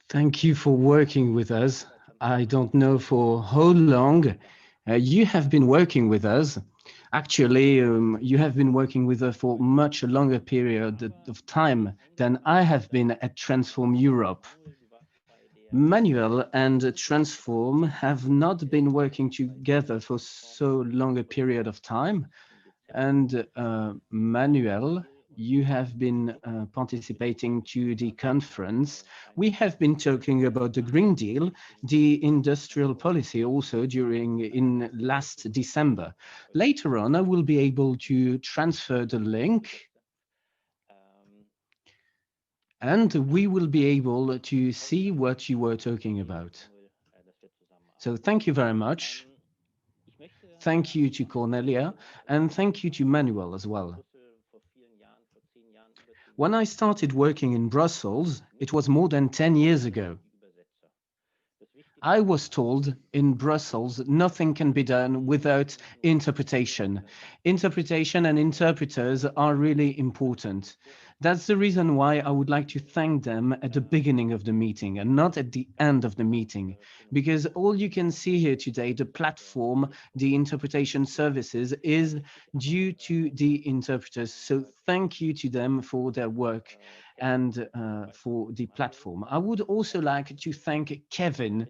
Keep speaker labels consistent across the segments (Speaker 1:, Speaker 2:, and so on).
Speaker 1: Thank you for working with us. I don't know for how long you have been working with us. Actually, you have been working with us for much longer period of time than I have been at Transform Europe. Manuel and Transform have not been working together for so long a period of time. And Manuel, you have been participating to the conference. We have been talking about the Green Deal, the industrial policy also during in last December. Later on, I will be able to transfer the link and we will be able to see what you were talking about. So thank you very much. Thank you to Cornelia and thank you to Manuel as well. When I started working in Brussels, it was more than 10 years ago. I was told in Brussels nothing can be done without interpretation. Interpretation and interpreters are really important. That's the reason why I would like to thank them at the beginning of the meeting and not at the end of the meeting, because all you can see here today, the platform, the interpretation services, is due to the interpreters. So thank you to them for their work and for the platform. I would also like to thank Kevin,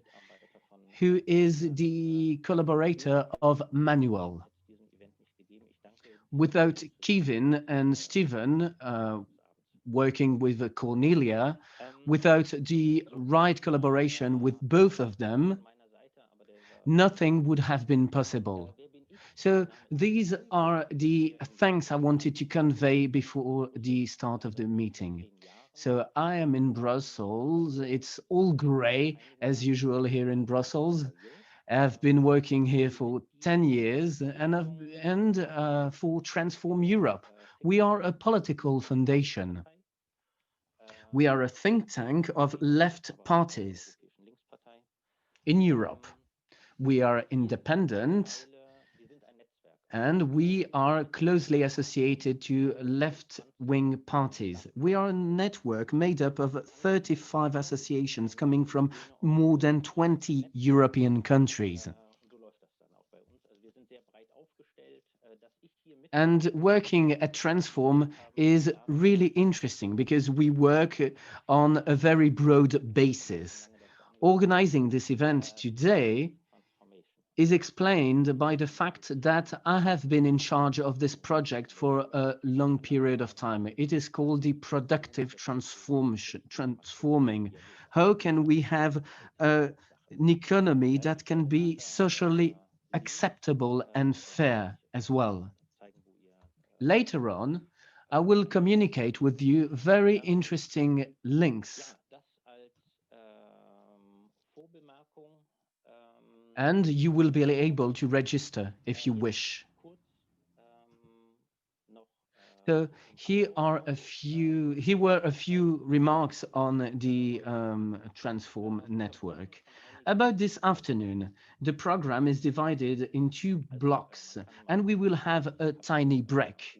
Speaker 1: who is the collaborator of Manuel. Without Kevin and Stephen working with Cornelia, without the right collaboration with both of them, nothing would have been possible. So these are the thanks I wanted to convey before the start of the meeting. So I am in Brussels. It's all gray as usual here in Brussels. I've been working here for 10 years and for Transform Europe. We are a political foundation. We are a think tank of left parties in Europe. We are independent and we are closely associated to left-wing parties. We are a network made up of 35 associations coming from more than 20 European countries. And working at Transform is really interesting because we work on a very broad basis. Organizing this event today is explained by the fact that I have been in charge of this project for a long period of time. It is called the productive transforming. How can we have an economy that can be socially acceptable and fair as well? Later on, I will communicate with you very interesting links. And you will be able to register if you wish. So here were a few remarks on the Transform network. About this afternoon, the program is divided in two blocks, and we will have a tiny break.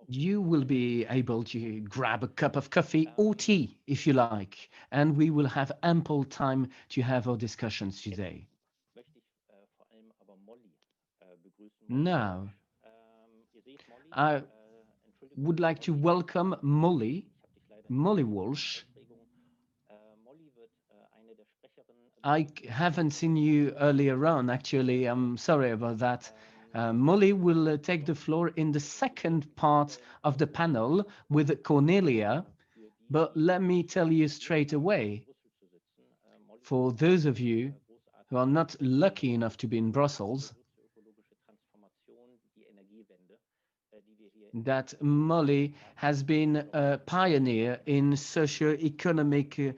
Speaker 1: You will be able to grab a cup of coffee or tea if you like, and we will have ample time to have our discussions today. Now, I would like to welcome Molly Walsh. I haven't seen you earlier on, actually. I'm sorry about that. Molly will take the floor in the second part of the panel with Cornelia. But let me tell you straight away, for those of you who are not lucky enough to be in Brussels, that Molly has been a pioneer in socio-economic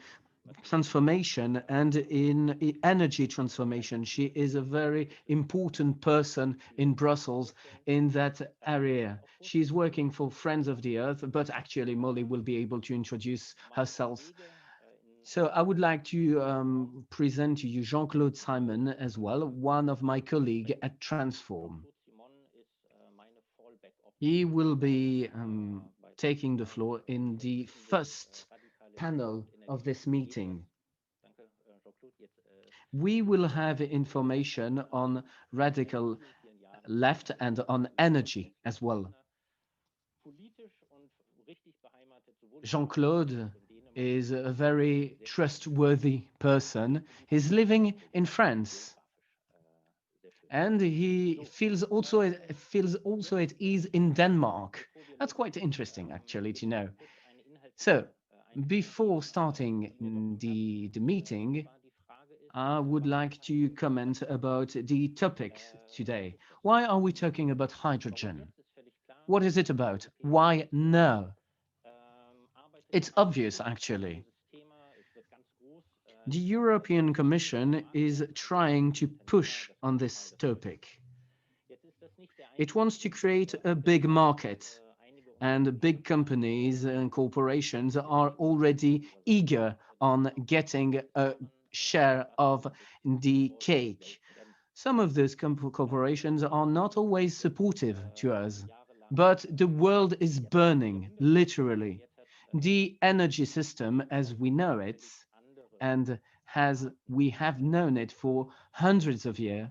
Speaker 1: transformation and in energy transformation. She is a very important person in Brussels in that area. She's working for Friends of the Earth, but actually Molly will be able to introduce herself. So I would like to present to you Jean-Claude Simon as well, one of my colleagues at Transform. He will be taking the floor in the first panel of this meeting. We will have information on radical left and on energy as well. Jean-Claude is a very trustworthy person. He's living in France, and he feels also at ease in Denmark. That's quite interesting, actually, to know. So, before starting the meeting, I would like to comment about the topic today. Why are we talking about hydrogen? What is it about? Why no? It's obvious, actually. The European Commission is trying to push on this topic. It wants to create a big market, and big companies and corporations are already eager on getting a share of the cake. Some of those corporations are not always supportive to us, but the world is burning, literally. The energy system as we know it, and as we have known it for hundreds of years,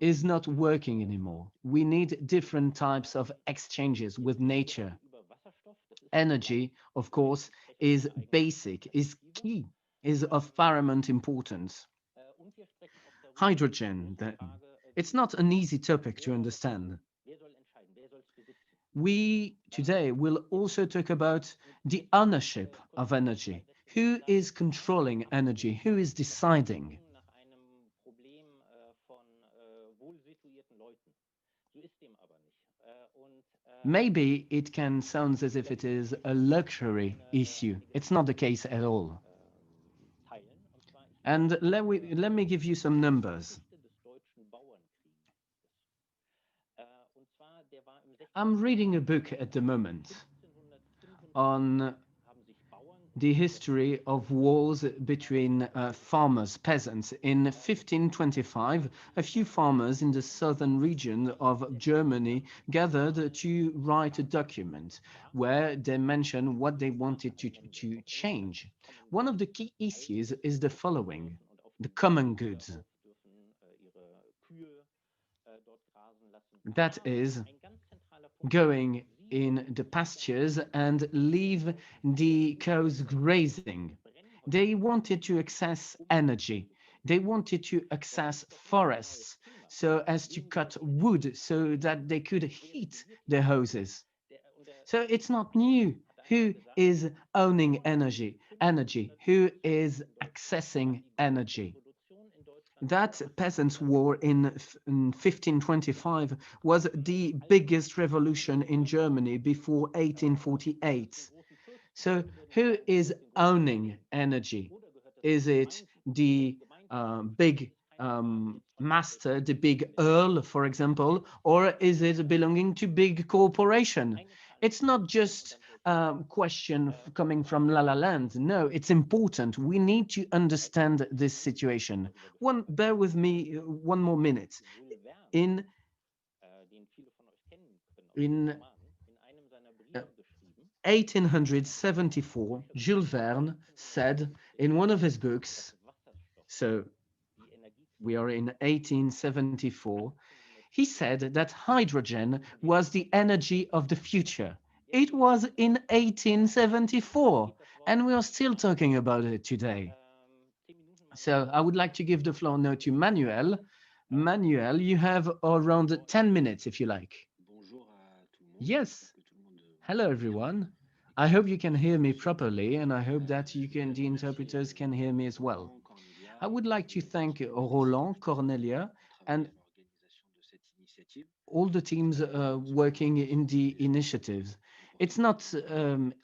Speaker 1: is not working anymore. We need different types of exchanges with nature. Energy, of course, is basic, is key, is of paramount importance. Hydrogen, then. It's not an easy topic to understand. We today will also talk about the ownership of energy. Who is controlling energy? Who is deciding? Maybe it can sound as if it is a luxury issue. It's not the case at all. And let me give you some numbers. I'm reading a book at the moment on the history of wars between farmers, peasants. In 1525, a few farmers in the southern region of Germany gathered to write a document where they mention what they wanted to change. One of the key issues is the following: the common goods. That is, going in the pastures and leave the cows grazing. They wanted to access energy. They wanted to access forests so as to cut wood so that they could heat their houses. So it's not new. Who is owning energy? Energy. Who is accessing energy? That peasants' war in 1525 was the biggest revolution in Germany before 1848. So, who is owning energy? Is it the big master, the big earl, for example, or is it belonging to big corporation? It's not just a question coming from La La Land. No, it's important. We need to understand this situation. Bear with me one more minute. In in 1874, Jules Verne said in one of his books, so we are in 1874, he said that hydrogen was the energy of the future. It was in 1874, and we are still talking about it today. So I would like to give the floor now to Manuel. Manuel, you have around 10 minutes if you like. Yes. Hello, everyone. I hope you can hear me properly, and I hope that the interpreters can hear me as well. I would like to thank Roland, Cornelia, and all the teams working in the initiatives. It's not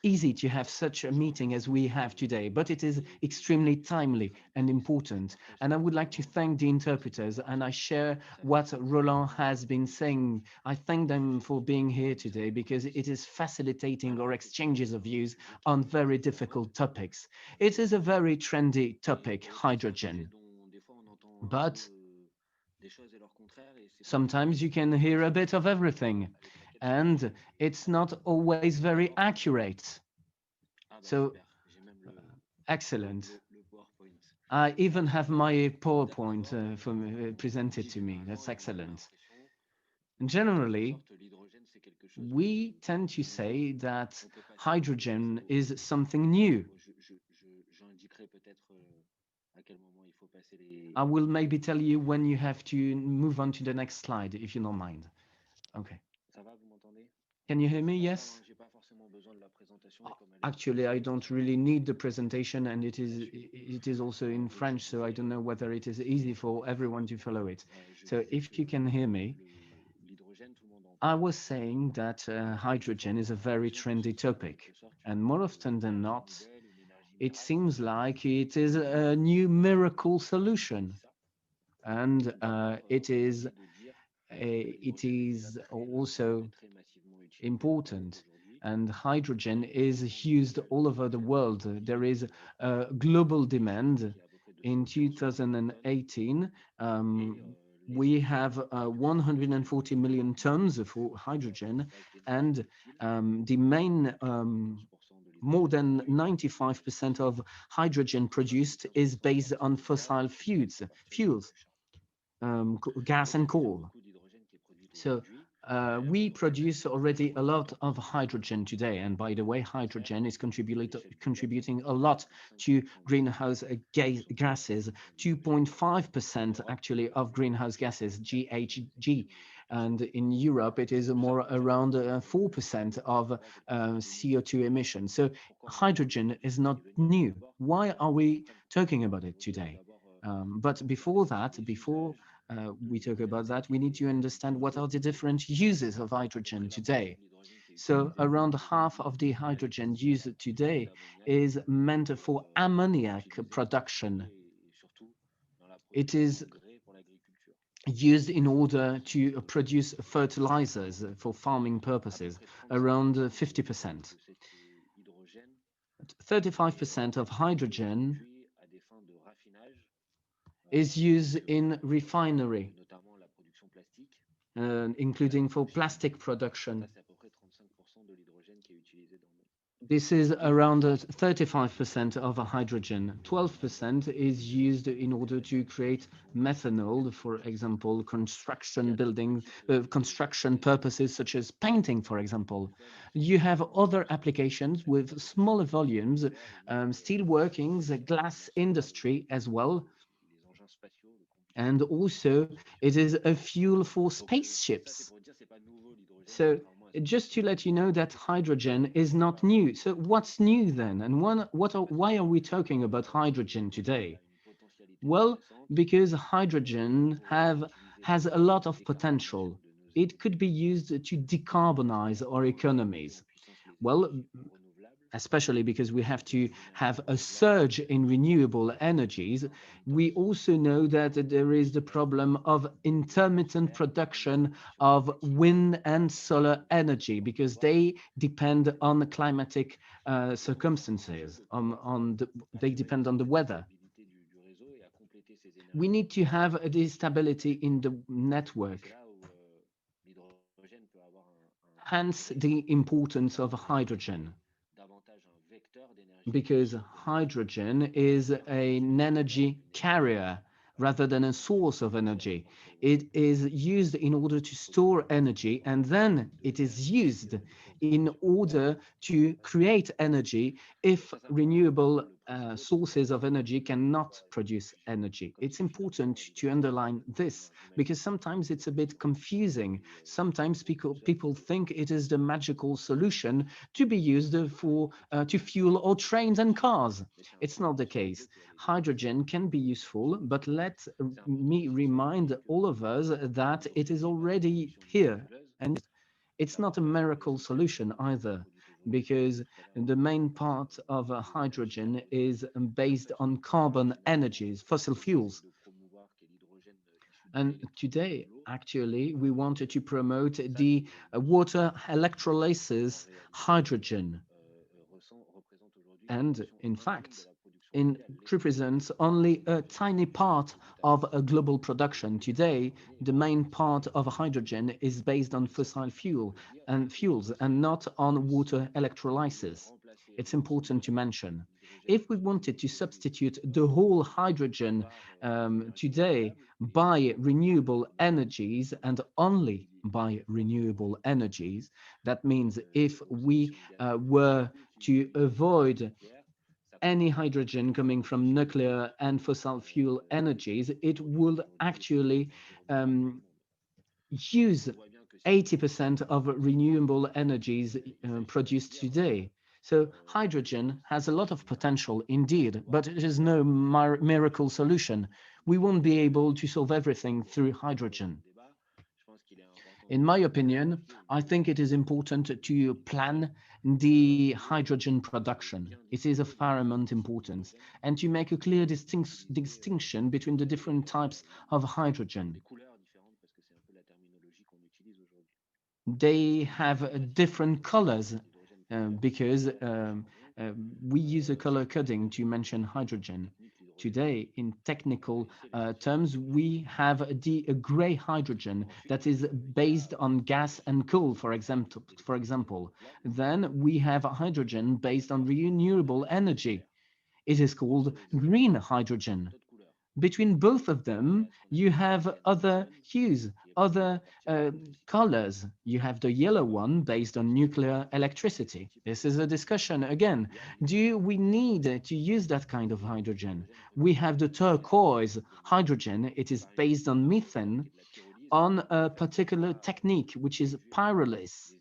Speaker 1: easy to have such a meeting as we have today, but it is extremely timely and important. And I would like to thank the interpreters, and I share what Roland has been saying. I thank them for being here today because it is facilitating our exchanges of views on very difficult topics. It is a very trendy topic, hydrogen. But sometimes you can hear a bit of everything. and it's not always very accurate. So excellent. I even have my PowerPoint presented to me. That's excellent. And generally, we tend to say that hydrogen is something new. I will maybe tell you when you have to move on to the next slide, if you don't mind. Okay. Can you hear me? Yes? Actually, I don't really need the presentation, and it is also in French, so I don't know whether it is easy for everyone to follow it. So if you can hear me, I was saying that hydrogen is a very trendy topic, and more often than not, it seems like it is a new miracle solution, and it is also important. And hydrogen is used all over the world. There is a global demand. In 2018, we have 140 million tons of hydrogen, and the main more than 95% of hydrogen produced is based on fossil fuels, gas and coal. So we produce already a lot of hydrogen today. And by the way, hydrogen is contributing a lot to greenhouse gases, 2.5% actually of greenhouse gases, GHG. And in Europe, it is more around 4% of CO2 emissions. So hydrogen is not new. Why are we talking about it today? But before that, before we talk about that, we need to understand what are the different uses of hydrogen today. So around half of the hydrogen used today is meant for ammoniac production. It is used in order to produce fertilizers for farming purposes, around 50%. 35% of hydrogen is used in refinery, including for plastic production. This is around 35% of hydrogen. 12% is used in order to create methanol, for example, construction purposes such as painting, for example. You have other applications with smaller volumes, steel workings, glass industry as well. And also, it is a fuel for spaceships. So just to let you know that hydrogen is not new. So what's new then? And why are we talking about hydrogen today? Well, because hydrogen has a lot of potential. It could be used to decarbonize our economies. Well, especially because we have to have a surge in renewable energies, we also know that there is the problem of intermittent production of wind and solar energy because they depend on the climatic circumstances, they depend on the weather. We need to have the stability in the network. Hence the importance of hydrogen, because hydrogen is an energy carrier rather than a source of energy. It is used in order to store energy, and then it is used in order to create energy if renewable sources of energy cannot produce energy. It's important to underline this because sometimes it's a bit confusing. Sometimes people think it is the magical solution to be used for to fuel our trains and cars. It's not the case. Hydrogen can be useful, but let me remind all of us that it is already here, and it's not a miracle solution either, because the main part of hydrogen is based on carbon energies, fossil fuels. And today, actually, we wanted to promote the water electrolysis hydrogen. And in fact, in represents only a tiny part of a global production. Today, the main part of hydrogen is based on fossil fuels and not on water electrolysis. It's important to mention. If we wanted to substitute the whole hydrogen today by renewable energies and only by renewable energies, that means if we were to avoid any hydrogen coming from nuclear and fossil fuel energies, it would actually um, use 80% of renewable energies produced today. So hydrogen has a lot of potential indeed, but it is no miracle solution. We won't be able to solve everything through hydrogen. In my opinion, I think it is important to plan the hydrogen production. It is of paramount importance, and to make a clear distinction between the different types of hydrogen. They have different colors because we use a color coding to mention hydrogen. Today, in technical terms, we have the gray hydrogen that is based on gas and coal, for example. Then we have hydrogen based on renewable energy. It is called green hydrogen. Between both of them, you have other hues, other colors. You have the yellow one based on nuclear electricity. This is a discussion again. Do we need to use that kind of hydrogen? We have the turquoise hydrogen. It is based on methane on a particular technique, which is pyrolysis.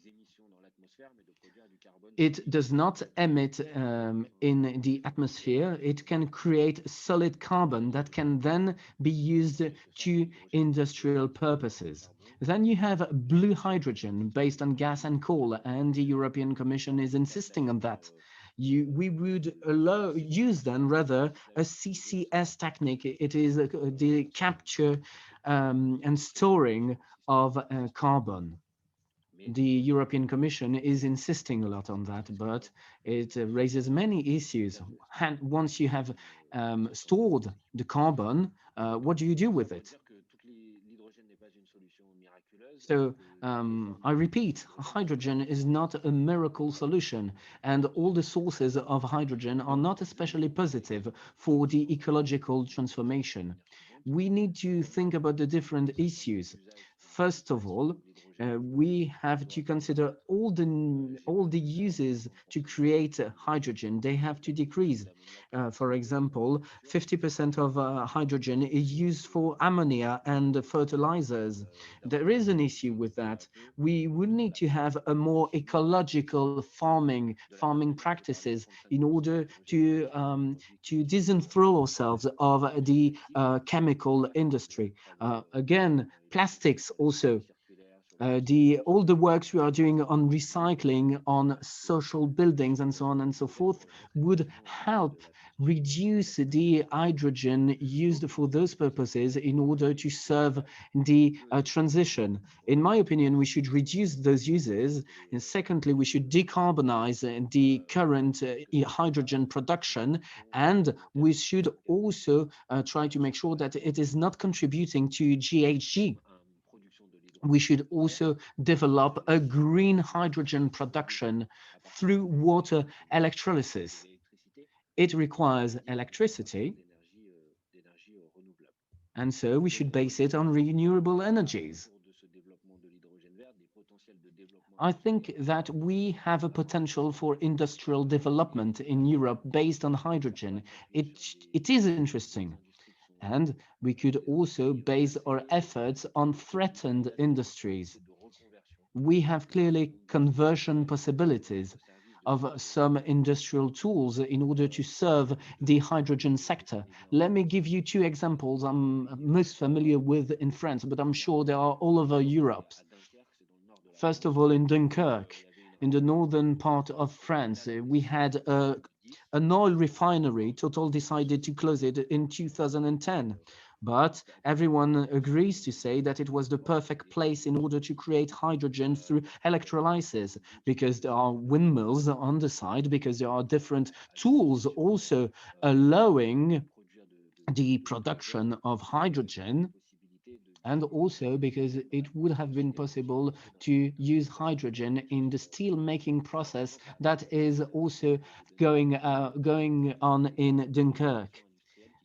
Speaker 1: It does not emit in the atmosphere. It can create solid carbon that can then be used to industrial purposes. Then you have blue hydrogen based on gas and coal, and the European Commission is insisting on that. We would use then rather a CCS technique. It is the capture and storing of carbon. The European Commission is insisting a lot on that, but it raises many issues. Once you have stored the carbon, what do you do with it? So I repeat, hydrogen is not a miracle solution, and all the sources of hydrogen are not especially positive for the ecological transformation. We need to think about the different issues. First of all, we have to consider all the uses to create hydrogen. They have to decrease. For example, 50% of hydrogen is used for ammonia and fertilizers. There is an issue with that. We would need to have a more ecological farming practices in order to disenthrall ourselves of the chemical industry. Again, plastics also all the works we are doing on recycling, on social buildings, and so on and so forth, would help reduce the hydrogen used for those purposes in order to serve the transition. In my opinion, we should reduce those uses. And secondly, we should decarbonize the current hydrogen production, and we should also try to make sure that it is not contributing to GHG. We should also develop a green hydrogen production through water electrolysis. It requires electricity, and so we should base it on renewable energies. I think that we have a potential for industrial development in Europe based on hydrogen. It is interesting. And we could also base our efforts on threatened industries. We have clearly conversion possibilities of some industrial tools in order to serve the hydrogen sector. Let me give you two examples I'm most familiar with in France, but I'm sure they are all over Europe. First of all, in Dunkirk, in the northern part of France, we had an oil refinery. Total decided to close it in 2010. But everyone agrees to say that it was the perfect place in order to create hydrogen through electrolysis, because there are windmills on the side, because there are different tools also allowing the production of hydrogen, and also because it would have been possible to use hydrogen in the steel making process that is also going on in Dunkirk.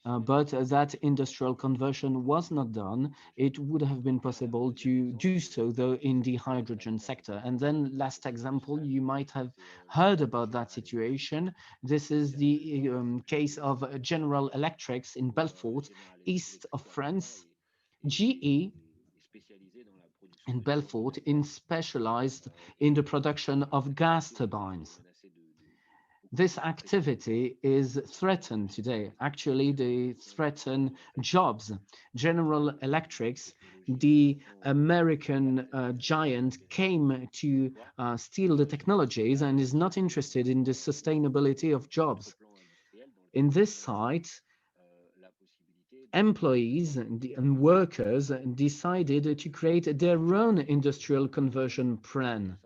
Speaker 1: But that industrial conversion was not done. It would have been possible to do so, though, in the hydrogen sector. And then last example, you might have heard about that situation. This is the case of General Electrics in Belfort, east of France. GE in Belfort is specialized in the production of gas turbines. This activity is threatened today. Actually, they threaten jobs. General Electrics, the American giant, came to steal the technologies and is not interested in the sustainability of jobs. In this site, employees and workers decided to create their own industrial conversion plan.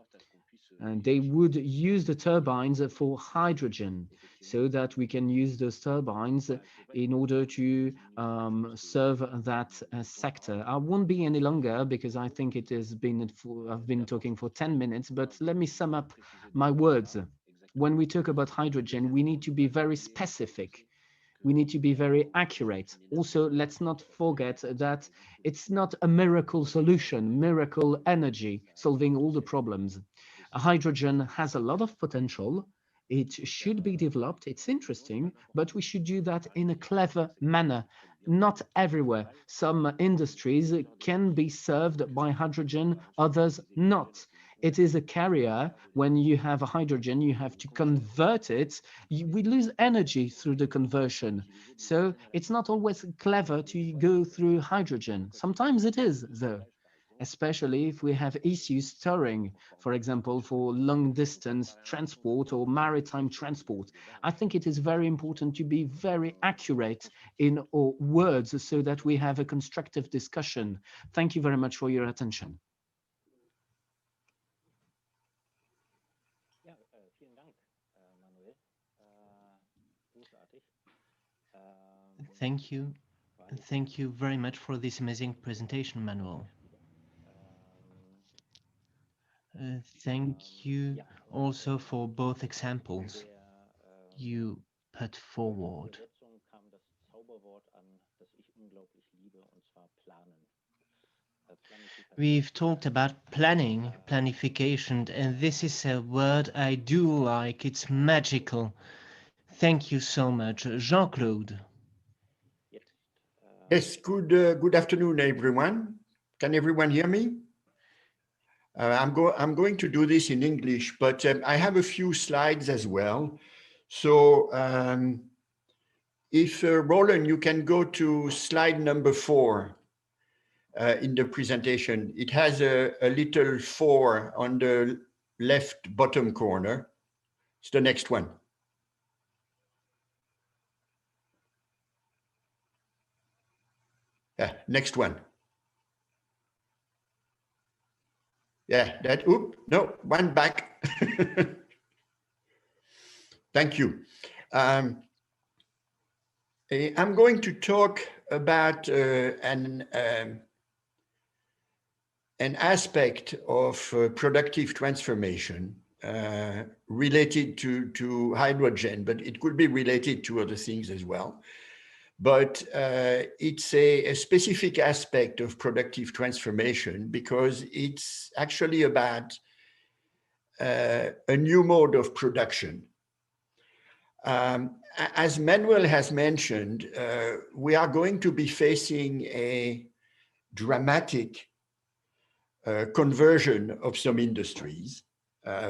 Speaker 1: And they would use the turbines for hydrogen so that we can use those turbines in order to serve that sector. I won't be any longer because I think it has been I've been talking for 10 minutes, but let me sum up my words. When we talk about hydrogen, we need to be very specific. We need to be very accurate. Also, let's not forget that it's not a miracle solution, miracle energy solving all the problems. Hydrogen has a lot of potential. It should be developed. It's interesting, but we should do that in a clever manner. Not everywhere. Some industries can be served by hydrogen, others not. It is a carrier. When you have a hydrogen, you have to convert it. We lose energy through the conversion. So it's not always clever to go through hydrogen. Sometimes it is, though, especially if we have issues storing, for example, for long distance transport or maritime transport. I think it is very important to be very accurate in our words so that we have a constructive discussion. Thank you very much for your attention.
Speaker 2: Thank you. Thank you very much for this amazing presentation, Manuel. Thank you also for both examples you put forward. We've talked about planning, planification, and this is a word I do like. It's magical. Thank you so much. Jean-Claude.
Speaker 3: Yes, good afternoon, everyone. Can everyone hear me? I'm going to do this in English, but I have a few slides as well. So if Roland, you can go to slide number 4 in the presentation. It has a little 4 on the left bottom corner. It's the next one. Yeah, next one. Yeah, that, no, one back. Thank you. I'm going to talk about an aspect of productive transformation related to hydrogen, but it could be related to other things as well. But it's a specific aspect of productive transformation because it's actually about a new mode of production. As Manuel has mentioned, we are going to be facing a dramatic conversion of some industries,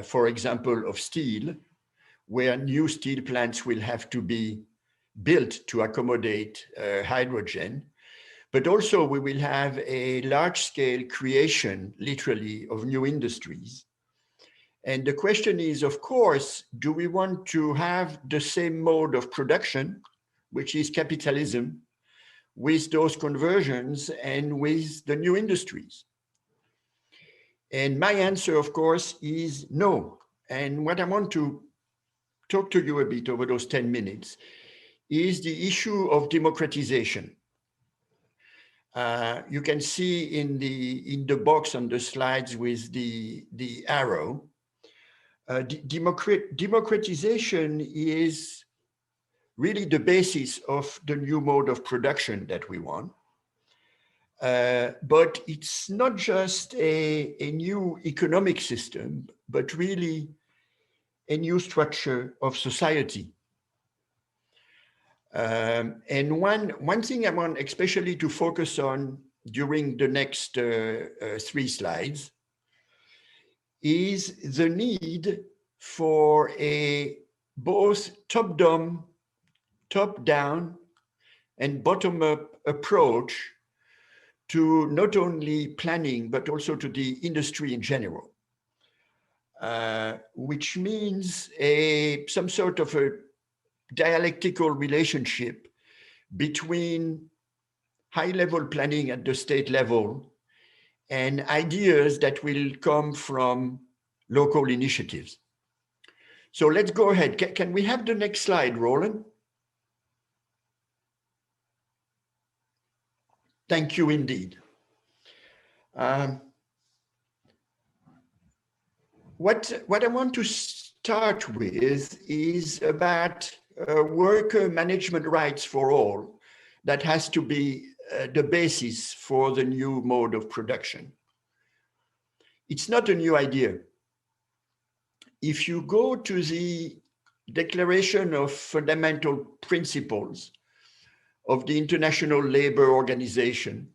Speaker 3: for example, of steel, where new steel plants will have to be built to accommodate hydrogen, but also we will have a large-scale creation, literally, of new industries. And the question is, of course, do we want to have the same mode of production, which is capitalism, with those conversions and with the new industries? And my answer, of course, is no. And what I want to talk to you a bit over those 10 minutes is the issue of democratization. You can see in the box on the slides with the arrow, democratization is really the basis of the new mode of production that we want. But it's not just a new economic system, but really a new structure of society. And one thing I want especially to focus on during the next 3 slides is the need for a both top-down and bottom-up approach to not only planning, but also to the industry in general, which means some sort of a dialectical relationship between high-level planning at the state level and ideas that will come from local initiatives. So let's go ahead. Can we have the next slide, Roland? Thank you indeed. What I want to start with is about worker management rights for all. That has to be the basis for the new mode of production. It's not a new idea. If you go to the Declaration of Fundamental Principles of the International Labour Organization,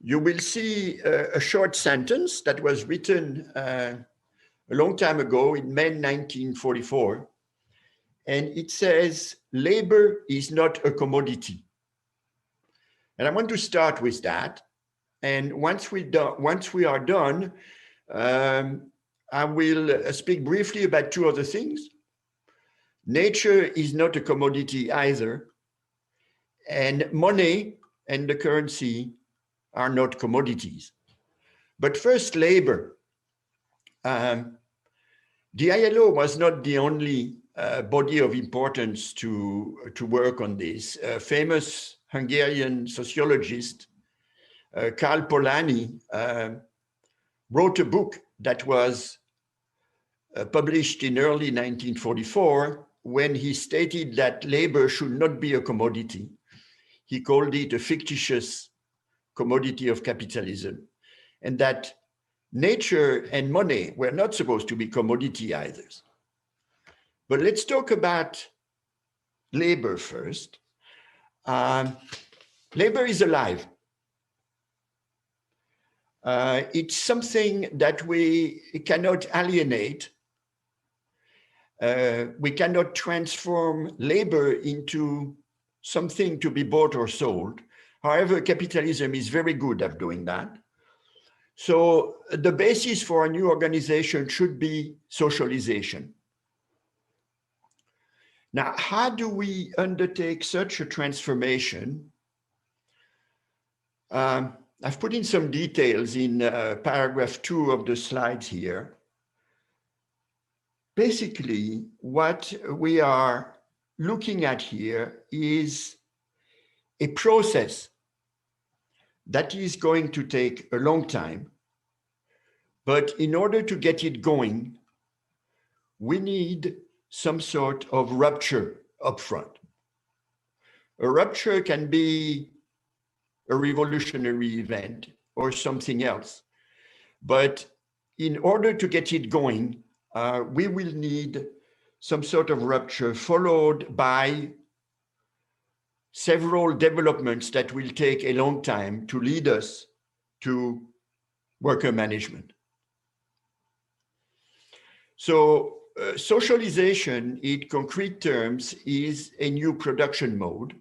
Speaker 3: you will see a short sentence that was written a long time ago in May 1944. And it says, labor is not a commodity. And I want to start with that. And once we are done, I will speak briefly about 2 other things. Nature is not a commodity either. And money and the currency are not commodities. But first, labor. The ILO was not the only body of importance to work on this. A famous Hungarian sociologist, Karl Polanyi, wrote a book that was published in early 1944 when he stated that labor should not be a commodity. He called it a fictitious commodity of capitalism, and that nature and money were not supposed to be commodity either. But let's talk about labor first. Labor is alive. It's something that we cannot alienate. We cannot transform labor into something to be bought or sold. However, capitalism is very good at doing that. So the basis for a new organization should be socialization. Now, how do we undertake such a transformation? I've put in some details in paragraph 2 of the slides here. Basically, what we are looking at here is a process that is going to take a long time. But in order to get it going, we need some sort of rupture upfront. A rupture can be a revolutionary event or something else. But in order to get it going, we will need some sort of rupture followed by several developments that will take a long time to lead us to worker management. So socialization in concrete terms is a new production mode.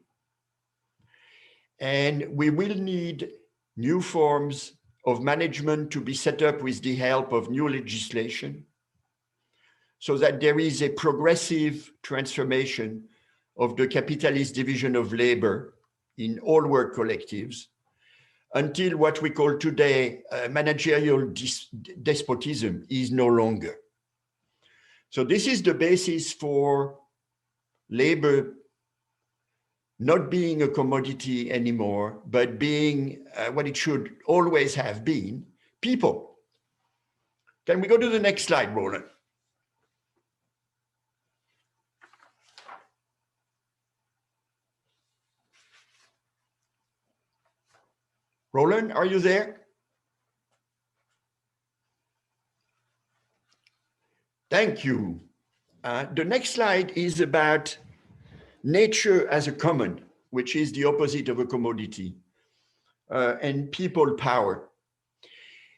Speaker 3: And we will need new forms of management to be set up with the help of new legislation so that there is a progressive transformation of the capitalist division of labor in all work collectives until what we call today managerial despotism is no longer. So this is the basis for labor not being a commodity anymore, but being what it should always have been, people. Can we go to the next slide, Roland? Roland, are you there? Thank you. The next slide is about nature as a common, which is the opposite of a commodity, and people power.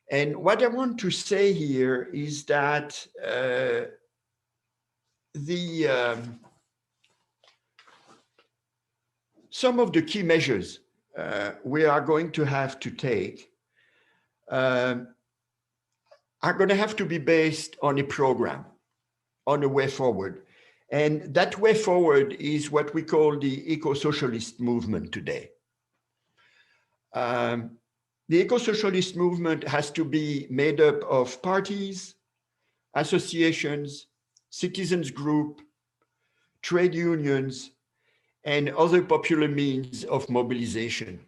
Speaker 3: And what I want to say here is that some of the key measures we are going to have to take are going to have to be based on a program, on a way forward. And that way forward is what we call the eco-socialist movement today. The eco-socialist movement has to be made up of parties, associations, citizens group, trade unions, and other popular means of mobilization.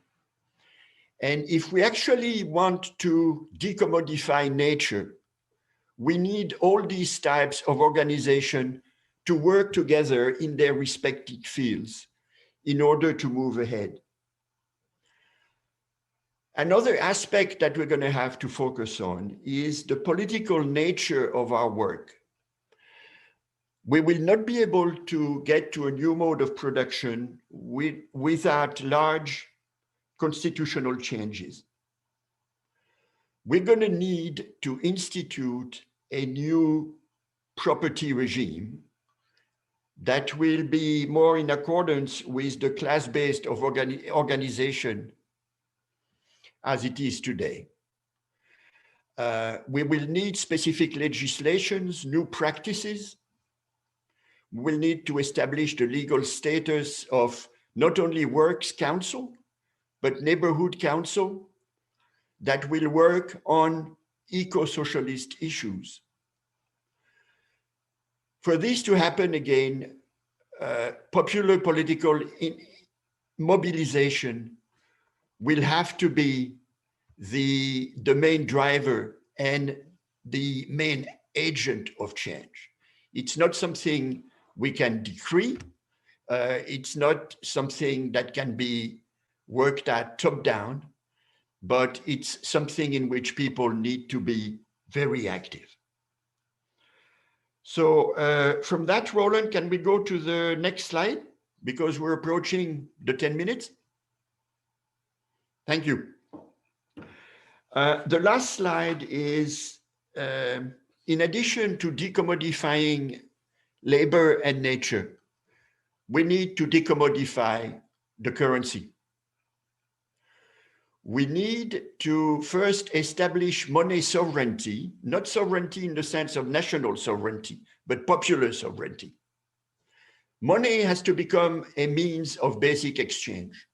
Speaker 3: And if we actually want to decommodify nature, we need all these types of organization to work together in their respective fields in order to move ahead. Another aspect that we're going to have to focus on is the political nature of our work. We will not be able to get to a new mode of production without large constitutional changes. We're going to need to institute a new property regime that will be more in accordance with the class-based organization as it is today. We will need specific legislations, new practices. We will need to establish the legal status of not only works council, but neighborhood council that will work on eco-socialist issues. For this to happen again, popular political mobilization will have to be the main driver and the main agent of change. It's not something we can decree. It's not something that can be worked at top down, but it's something in which people need to be very active. So from that, Roland, can we go to the next slide? Because we're approaching the 10 minutes. Thank you. The last slide is, in addition to decommodifying labor and nature, we need to decommodify the currency. We need to first establish money sovereignty, not sovereignty in the sense of national sovereignty, but popular sovereignty. Money has to become a means of basic exchange.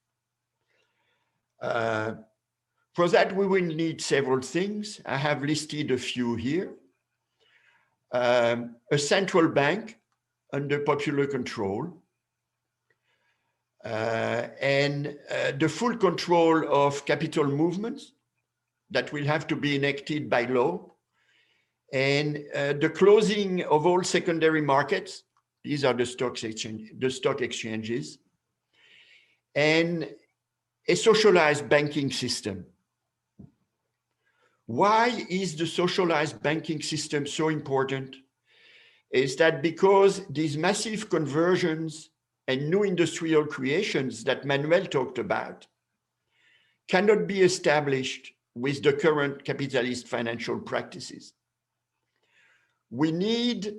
Speaker 3: For that, we will need several things. I have listed a few here. A central bank under popular control, and the full control of capital movements that will have to be enacted by law, and the closing of all secondary markets. These are the stock exchanges, and a socialized banking system. Why is the socialized banking system so important? Is that because these massive conversions and new industrial creations that Manuel talked about cannot be established with the current capitalist financial practices. We need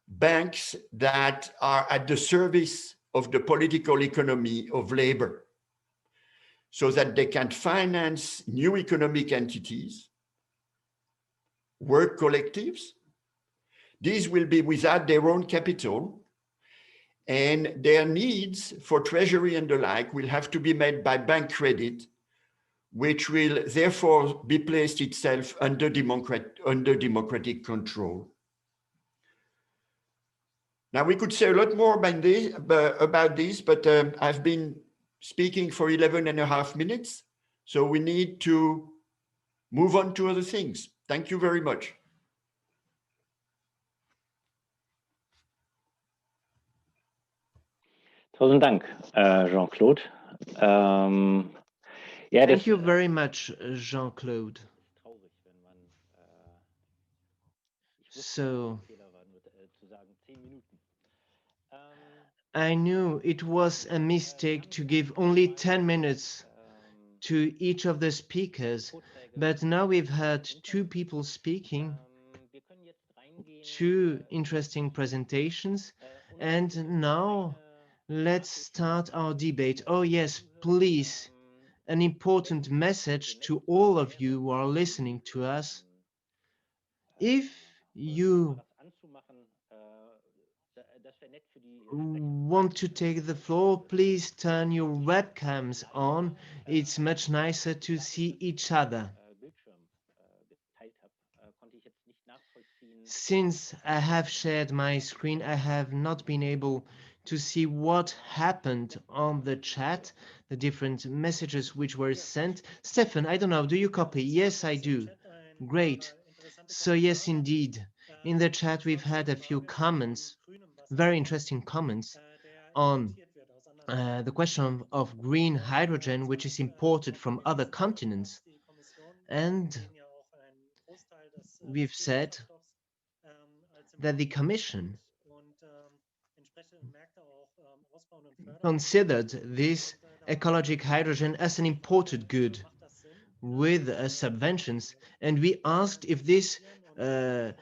Speaker 3: banks that are at the service of the political economy of labor, so that they can finance new economic entities, work collectives. These will be without their own capital, and their needs for treasury and the like will have to be met by bank credit, which will therefore be placed itself under democratic control. Now, we could say a lot more about this, but I've been speaking for 11.5 minutes, so we need to move on to other things. Thank you very much.
Speaker 4: Tausend Dank, Jean-Claude. Ja,
Speaker 2: Thank you very much, Jean-Claude. So, I knew it was a mistake to give only 10 minutes to each of the speakers, but now we've heard two people speaking, two interesting presentations, and now let's start our debate. Oh yes, please, an important message to all of you who are listening to us. If you want to take the floor, please turn your webcams on. It's much nicer to see each other. Since I have shared my screen, I have not been able to see what happened on the chat, the different messages which were sent. Stefan, I don't know, do you copy? Yes, I do. Great. So yes, indeed, in the chat we've had a few comments, very interesting comments on the question of green hydrogen, which is imported from other continents. And we've said that the Commission considered this ecologic hydrogen as an imported good with subventions, and we asked if this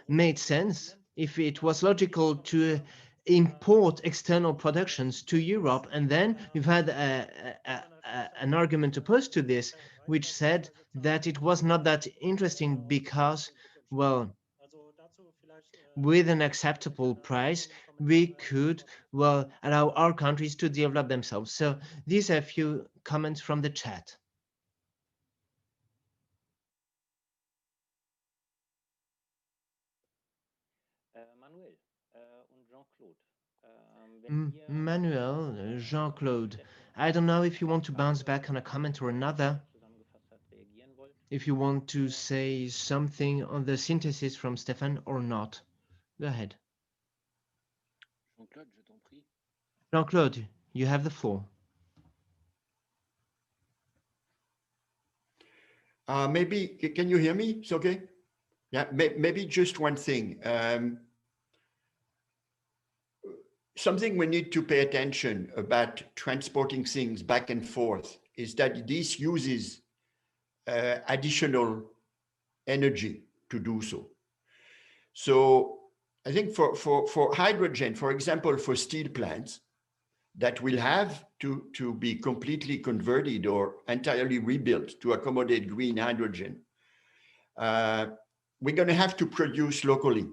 Speaker 2: made sense, if it was logical to import external productions to Europe. And then we've had an argument opposed to this, which said that it was not that interesting because, well, with an acceptable price, we could, well, allow our countries to develop themselves. So these are a few comments from the chat. Manuel, Jean-Claude, I don't know if you want to bounce back on a comment or another, if you want to say something on the synthesis from Stefan or not. Go ahead. Jean-Claude, you have the floor.
Speaker 3: Maybe, can you hear me? It's okay? Yeah, maybe just one thing. Something we need to pay attention about transporting things back and forth is that this uses additional energy to do so. So I think for hydrogen, for example, for steel plants that will have to be completely converted or entirely rebuilt to accommodate green hydrogen, we're going to have to produce locally.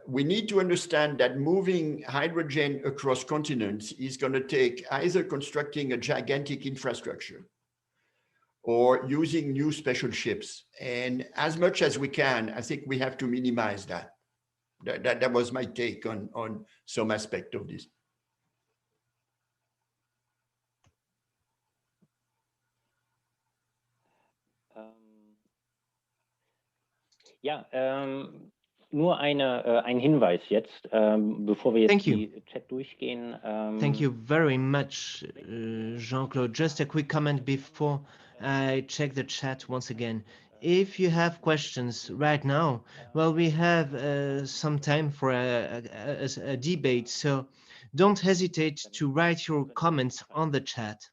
Speaker 3: We need to understand that moving hydrogen across continents is going to take either constructing a gigantic infrastructure or using new special ships. And as much as we can, I think we have to minimize that. That was my take on some aspect of this.
Speaker 4: Ja, nur ein Hinweis jetzt, bevor wir jetzt die Chat durchgehen.
Speaker 2: Thank you very much, Jean-Claude. Just a quick comment before I check the chat once again. If you have questions right now, well, we have some time for a debate, so don't hesitate to write your comments on the chat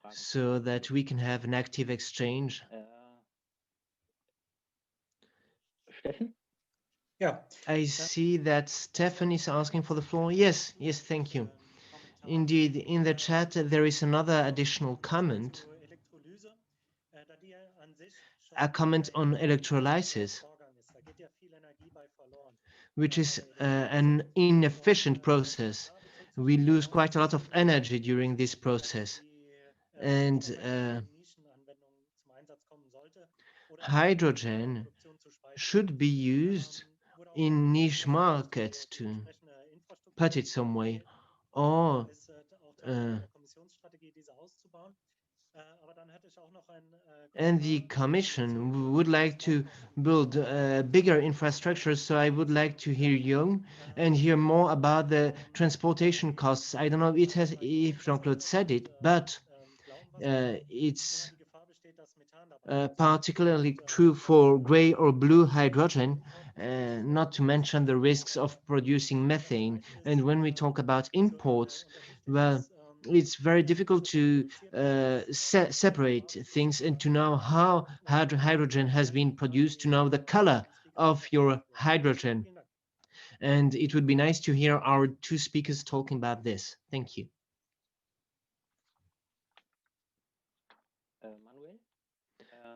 Speaker 2: so that we can have an active exchange.
Speaker 4: Steffen?
Speaker 5: Yeah.
Speaker 2: I see that Stefan is asking for the floor. Yes, thank you. Indeed, in the chat, there is another additional comment, a comment on electrolysis. which is an inefficient process. We lose quite a lot of energy during this process. And hydrogen should be used in niche markets, to put it some way, or and the Commission would like to build bigger infrastructures. So I would like to hear you and hear more about the transportation costs. I don't know if Jean-Claude said it, but it's particularly true for gray or blue hydrogen, not to mention the risks of producing methane. And when we talk about imports, well, it's very difficult to separate things and to know how hydrogen has been produced, to know the color of your hydrogen. And it would be nice to hear our two speakers talking about this. Thank you.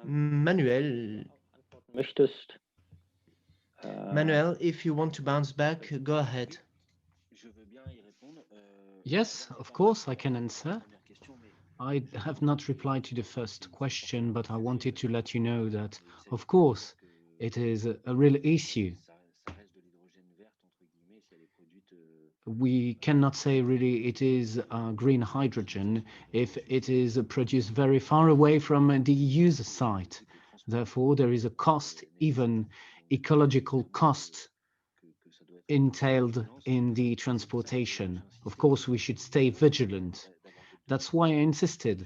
Speaker 2: Manuel, Manuel, if you want to bounce back, go ahead.
Speaker 1: Yes, of course, I can answer. I have not replied to the first question, but I wanted to let you know that, of course, it is a real issue. We cannot say really it is green hydrogen if it is produced very far away from the user site. Therefore, there is a cost, even ecological cost, entailed in the transportation. Of course, we should stay vigilant. That's why I insisted,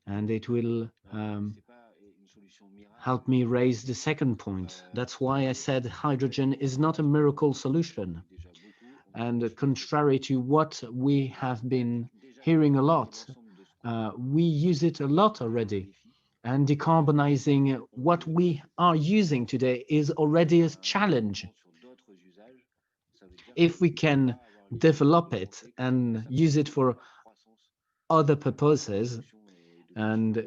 Speaker 1: and it will help me raise the second point. That's why I said hydrogen is not a miracle solution. And contrary to what we have been hearing a lot, we use it a lot already. And decarbonizing what we are using today is already a challenge. If we can develop it and use it for other purposes, and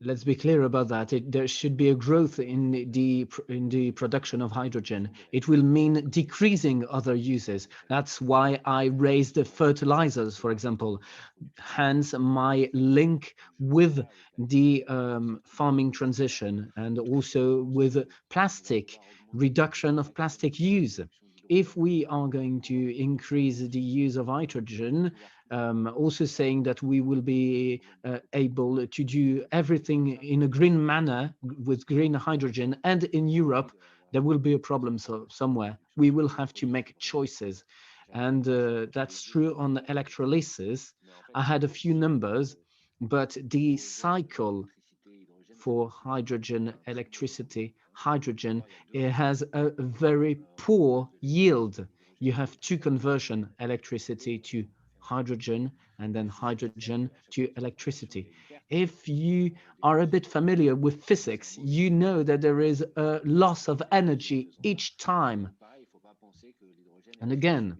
Speaker 1: let's be clear about that, there should be a growth in the production of hydrogen. It will mean decreasing other uses. That's why I raised the fertilizers, for example. Hence my link with the farming transition, and also with plastic, reduction of plastic use. If we are going to increase the use of hydrogen, also saying that we will be able to do everything in a green manner with green hydrogen, and in Europe, there will be a problem somewhere. We will have to make choices. And that's true on the electrolysis. I had a few numbers, but the cycle for hydrogen electricity, hydrogen, it has a very poor yield. You have two conversion, electricity to hydrogen and then hydrogen to electricity. If you are a bit familiar with physics, you know that there is a loss of energy each time. And again,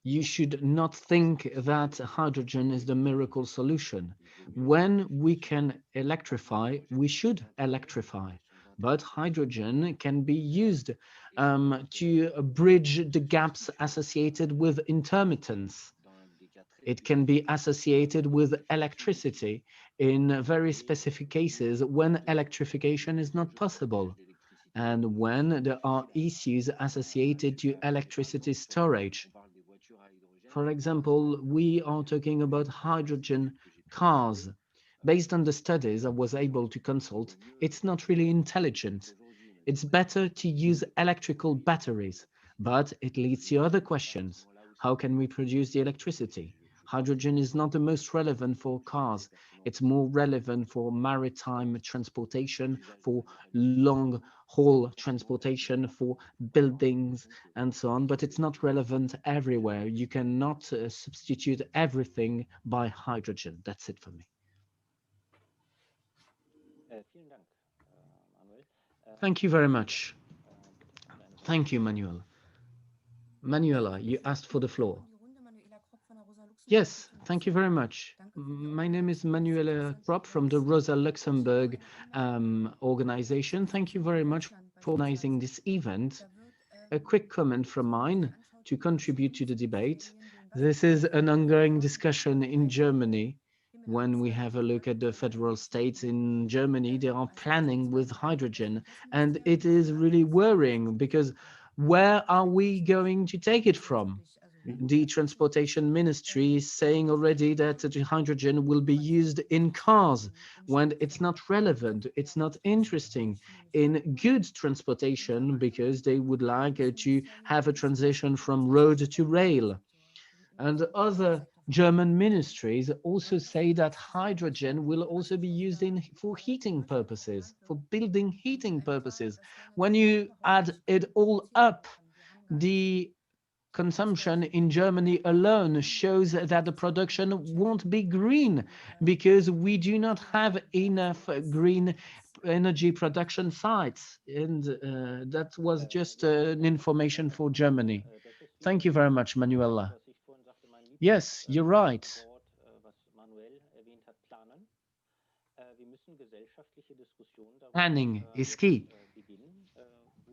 Speaker 1: you should not think that hydrogen is the miracle solution. When we can electrify, we should electrify. But hydrogen can be used to bridge the gaps associated with intermittence. It can be associated with electricity in very specific cases when electrification is not possible, and when there are issues associated to electricity storage. For example, we are talking about hydrogen cars. Based on the studies I was able to consult, it's not really intelligent. It's better to use electrical batteries, but it leads to other questions. How can we produce the electricity? Hydrogen is not the most relevant for cars. It's more relevant for maritime transportation, for long haul transportation, for buildings, and so on, but it's not relevant everywhere. You cannot substitute everything by hydrogen. That's it for me. Thank you very much. Thank you, Manuel. Manuela, you asked for the floor. Yes, thank you very much. My name is Manuela Kropp from the Rosa Luxemburg organization. Thank you very much for organizing this event. a quick comment from mine to contribute to the debate. This is an ongoing discussion in Germany. When we have a look at the federal states in Germany, they are planning with hydrogen, and it is really worrying because where are we going to take it from? The transportation ministry is saying already that the hydrogen will be used in cars when it's not relevant, it's not interesting in good transportation because they would like to have a transition from road to rail. And other German ministries also say that hydrogen will also be used for heating purposes, for building heating purposes. When you add it all up, the consumption in Germany alone shows that the production won't be green because we do not have enough green energy production sites. And that was just an information for Germany. Thank you very much, Manuela. Yes, you're right. Planning is key.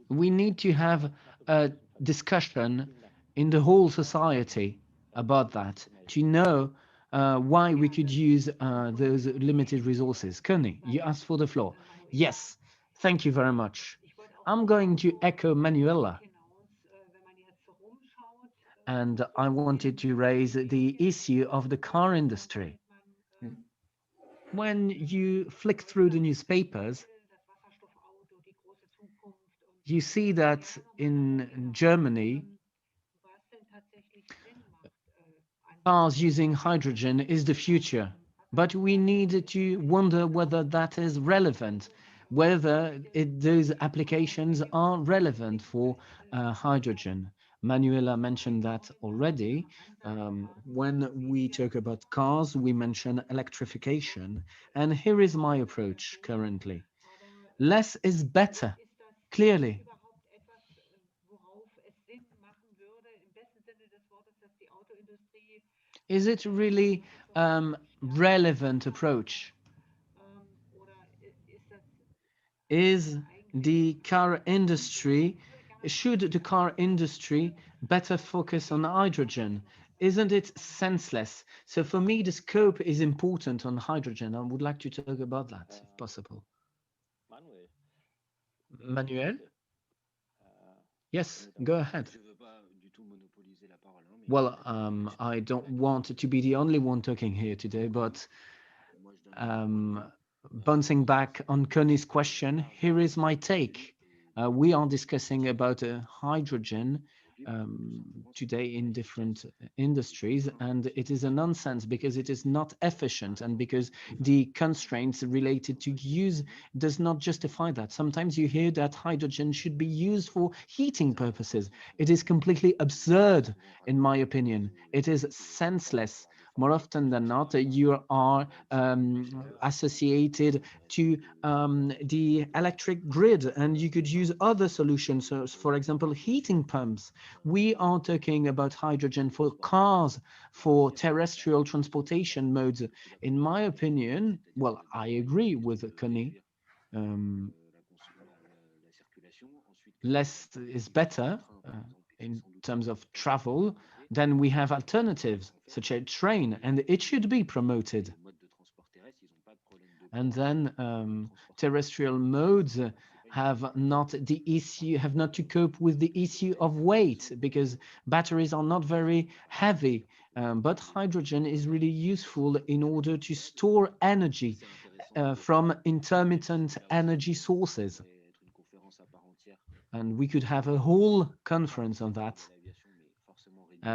Speaker 1: We need to have a discussion in the whole society about that to know why we could use those limited resources. Connie, you asked for the floor. Yes, thank you very much. I'm going to echo Manuela. And I wanted to raise the issue of the car industry. When you flick through the newspapers, you see that in Germany, cars using hydrogen is the future. But we need to wonder whether that is relevant, whether those applications are relevant for hydrogen. Manuela mentioned that already. When we talk about cars, we mention electrification. And here is my approach currently. Less is better, clearly. Is it really relevant approach? Is the car industry, should the car industry better focus on hydrogen? Isn't it senseless? So for me, the scope is important on hydrogen. I would like to talk about that, if possible. Manuel? Yes, go ahead. Well, I don't want to be the only one talking here today, but bouncing back on Connie's question, here is my take. We are discussing about hydrogen today in different industries, and it is a nonsense because it is not efficient and because the constraints related to use does not justify that. Sometimes you hear that hydrogen should be used for heating purposes. It is completely absurd, in my opinion. It is senseless. More often than not, you are associated to the electric grid, and you could use other solutions, so for example, heating pumps. We are talking about hydrogen for cars, for terrestrial transportation modes. In my opinion, well, I agree with Connie. Less is better in terms of travel. Then we have alternatives such as train, and it should be promoted. And then terrestrial modes have not to cope with the issue of weight because batteries are not very heavy. But hydrogen is really useful in order to store energy from intermittent energy sources. And we could have a whole conference on that.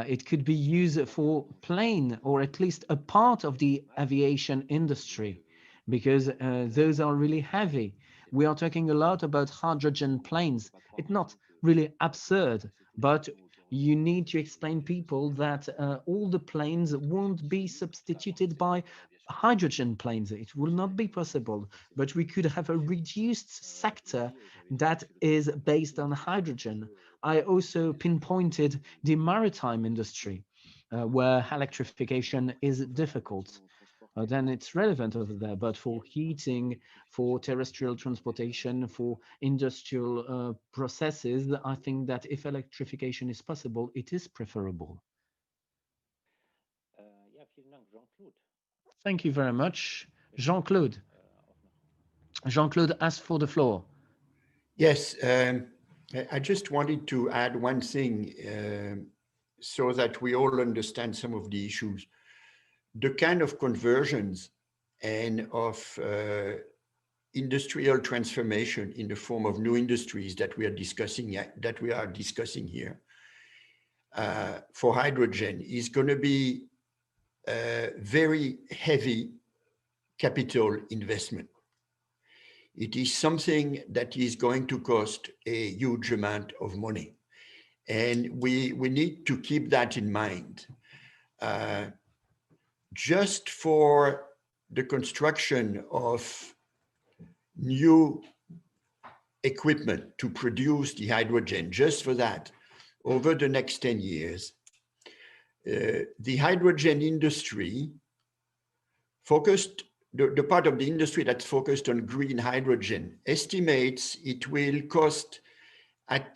Speaker 1: It could be used for plane or at least a part of the aviation industry because those are really heavy. We are talking a lot about hydrogen planes. It's not really absurd, but you need to explain people that all the planes won't be substituted by hydrogen planes. It will not be possible, but we could have a reduced sector that is based on hydrogen. I also pinpointed the maritime industry, where electrification is difficult. then it's relevant over there. But for heating, for terrestrial transportation, for industrial processes, I think that if electrification is possible, it is preferable.
Speaker 4: Ja, vielen Dank, Jean-Claude.
Speaker 1: Thank you very much. Jean-Claude. Jean-Claude asked for the floor.
Speaker 3: Yes, I just wanted to add one thing so that we all understand some of the issues. The kind of conversions and of industrial transformation in the form of new industries that we are discussing here for hydrogen is going to be a very heavy capital investment. It is something that is going to cost a huge amount of money. And we need to keep that in mind. Just for the construction of new equipment to produce the hydrogen, just for that, over the next 10 years, the hydrogen industry focused, the part of the industry that's focused on green hydrogen estimates it will cost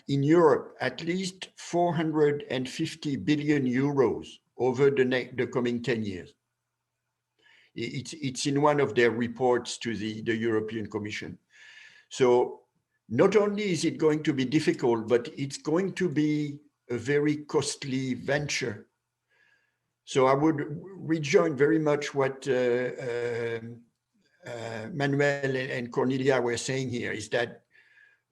Speaker 3: in Europe at least 450 billion euros over the coming 10 years. It's in one of their reports to the European Commission. So not only is it going to be difficult, but it's going to be a very costly venture. So I would rejoin very much what Manuel and Cornelia were saying here, is that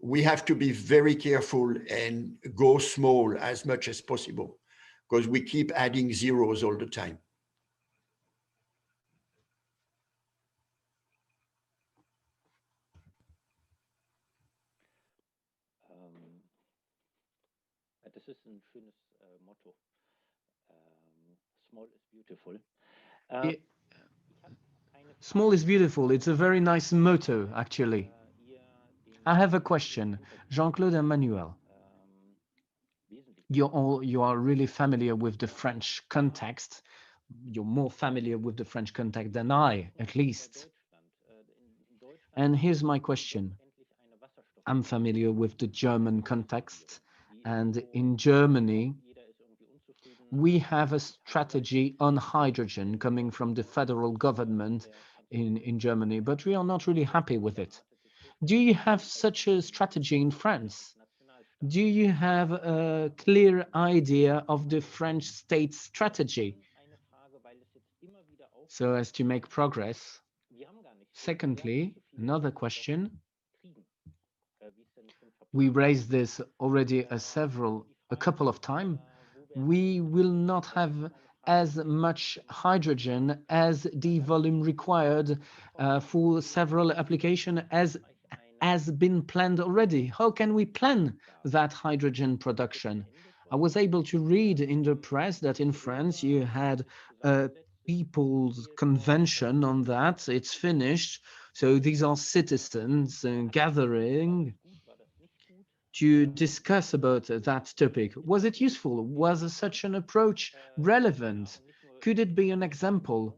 Speaker 3: we have to be very careful and go small as much as possible, because we keep adding zeros all the time.
Speaker 4: Das ist ein schönes Motto. Small is beautiful.
Speaker 1: Small is beautiful. It's a very nice motto, actually. I have a question, Jean-Claude and Manuel. You are really familiar with the French context. You're more familiar with the French context than I, at least. And here's my question. I'm familiar with the German context, and in Germany, we have a strategy on hydrogen coming from the federal government in Germany, but we are not really happy with it. Do you have such a strategy in France? Do you have a clear idea of the French state strategy so as to make progress? Secondly, another question. We raised this already a couple of times. We will not have as much hydrogen as the volume required for several applications as has been planned already. How can we plan that hydrogen production? I was able to read in the press that in France you had a people's convention on that. It's finished. So these are citizens gathering to discuss about that topic. Was it useful? Was such an approach relevant? Could it be an example?